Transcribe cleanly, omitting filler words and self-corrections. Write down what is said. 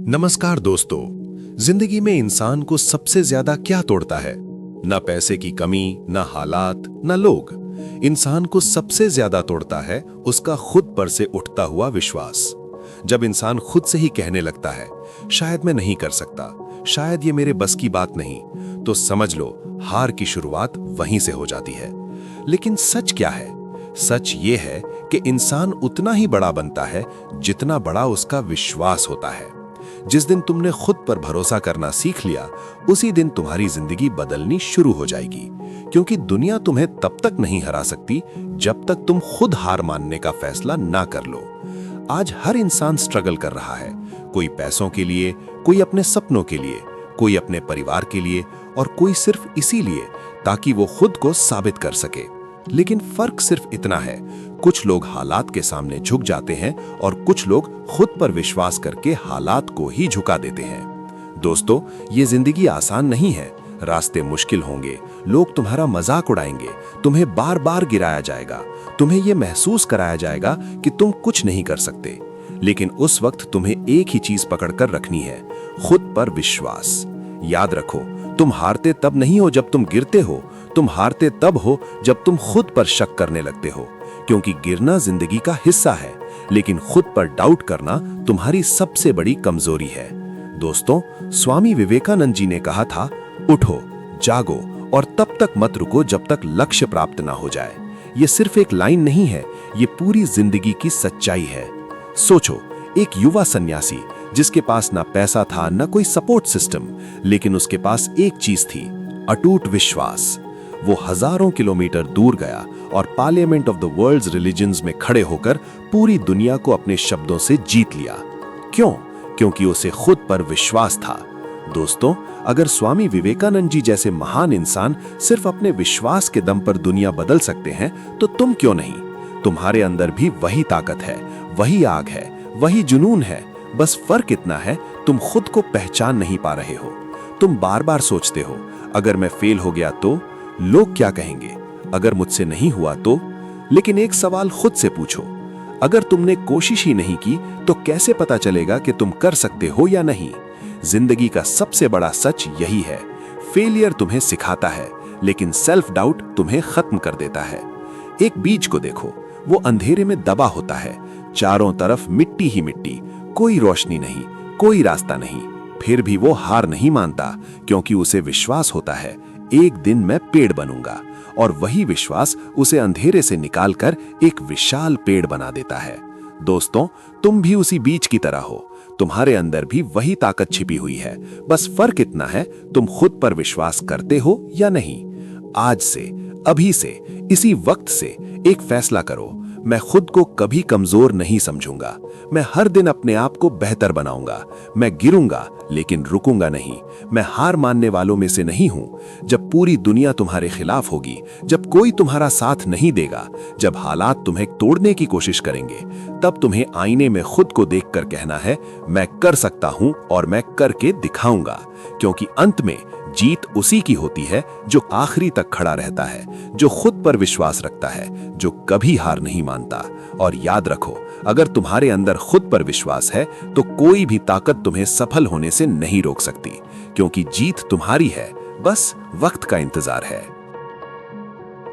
नमस्कार दोस्तों। जिंदगी में इंसान को सबसे ज्यादा क्या तोड़ता है? ना पैसे की कमी, ना हालात, ना लोग। इंसान को सबसे ज्यादा तोड़ता है उसका खुद पर से उठता हुआ विश्वास। जब इंसान खुद से ही कहने लगता है, शायद मैं नहीं कर सकता, शायद ये मेरे बस की बात नहीं, तो समझ लो हार की शुरुआत वहीं से हो जाती है। लेकिन सच क्या है? सच ये है कि इंसान उतना ही बड़ा बनता है जितना बड़ा उसका विश्वास होता है। जिस दिन तुमने खुद पर भरोसा करना सीख लिया, उसी दिन तुम्हारी जिंदगी बदलनी शुरू हो जाएगी। क्योंकि दुनिया तुम्हें तब तक नहीं हरा सकती जब तक तुम खुद हार मानने का फैसला ना कर लो। आज हर इंसान स्ट्रगल कर रहा है, कोई पैसों के लिए, कोई अपने सपनों के लिए, कोई अपने परिवार के लिए और कोई सिर्फ इसीलिए ताकि वो खुद को साबित कर सके। लेकिन फर्क सिर्फ इतना है, कुछ लोग हालात के सामने झुक जाते हैं और कुछ लोग खुद पर विश्वास करके हालात को ही झुका देते हैं। दोस्तों, ये जिंदगी आसान नहीं है। रास्ते मुश्किल होंगे, लोग तुम्हारा मजाक उड़ाएंगे, तुम्हें बार बार गिराया जाएगा, तुम्हें ये महसूस कराया जाएगा कि तुम कुछ नहीं कर सकते। लेकिन उस वक्त तुम्हें एक ही चीज पकड़कर रखनी है, खुद पर विश्वास। याद रखो, तुम हारते तब नहीं हो जब तुम गिरते हो, तुम हारते तब हो जब तुम खुद पर शक करने लगते हो। क्योंकि गिरना जिंदगी का हिस्सा है, लेकिन खुद पर डाउट करना तुम्हारी सबसे बड़ी कमजोरी है। दोस्तों, स्वामी विवेकानंद जी ने कहा था, उठो, जागो और तब तक मत रुको जब तक लक्ष्य प्राप्त ना हो जाए। ये सिर्फ एक लाइन नहीं है, ये पूरी जिंदगी की सच्चाई है। सोचो, एक युवा सन्यासी जिसके पास ना पैसा था, ना कोई सपोर्ट सिस्टम, लेकिन उसके पास एक चीज थी, अटूट विश्वास। वो हजारों किलोमीटर दूर गया और Parliament of the World's Religions में खड़े होकर पूरी दुनिया को अपने शब्दों से जीत लिया। क्यों? क्योंकि उसे खुद पर विश्वास था। दोस्तों, अगर स्वामी विवेकानंद जी जैसे महान इंसान सिर्फ अपने विश्वास के दम पर दुनिया बदल सकते हैं, तो तुम क्यों नहीं? तुम्हारे अंदर भी वही ताकत है, वही आग है, वही जुनून है। बस फर्क इतना है, तुम खुद को पहचान नहीं पा रहे हो। तुम बार बार सोचते हो, अगर मैं फेल हो गया तो लोग क्या कहेंगे, अगर मुझसे नहीं हुआ तो। लेकिन एक सवाल खुद से पूछो, अगर तुमने कोशिश ही नहीं की तो कैसे पता चलेगा कि तुम कर सकते हो या नहीं? जिंदगी का सबसे बड़ा सच यही है, फेलियर तुम्हें सिखाता है, लेकिन सेल्फ डाउट तुम्हें खत्म कर देता है। एक बीज को देखो, वो अंधेरे में दबा होता है, चारों तरफ मिट्टी ही मिट्टी, कोई रोशनी नहीं, कोई रास्ता नहीं। फिर भी वो हार नहीं मानता, क्योंकि उसे विश्वास होता है, एक दिन मैं पेड़ बनूंगा। और वही विश्वास उसे अंधेरे से निकालकर एक विशाल पेड़ बना देता है। दोस्तों, तुम भी उसी बीज की तरह हो, तुम्हारे अंदर भी वही ताकत छिपी हुई है। बस फर्क इतना है, तुम खुद पर विश्वास करते हो या नहीं। आज से, अभी से, इसी वक्त से एक फैसला करो, मैं खुद को कभी कमजोर नहीं समझूंगा। मैं हर दिन अपने आप को बेहतर बनाऊंगा। मैं गिरूंगा लेकिन रुकूंगा नहीं। मैं हार मानने वालों में से नहीं हूं। जब पूरी दुनिया तुम्हारे खिलाफ होगी, जब कोई तुम्हारा साथ नहीं देगा, जब हालात तुम्हें तोड़ने की कोशिश करेंगे, तब तुम्हें आईने में खुद को देखकर कहना है, मैं कर सकता हूं और मैं करके दिखाऊंगा। क्योंकि अंत में जीत उसी की होती है जो आखिरी तक खड़ा रहता है, जो खुद पर विश्वास रखता है, जो कभी हार नहीं मानता। और याद रखो, अगर तुम्हारे अंदर खुद पर विश्वास है तो कोई भी ताकत तुम्हें सफल होने से नहीं रोक सकती। क्योंकि जीत तुम्हारी है, बस वक्त का इंतजार है।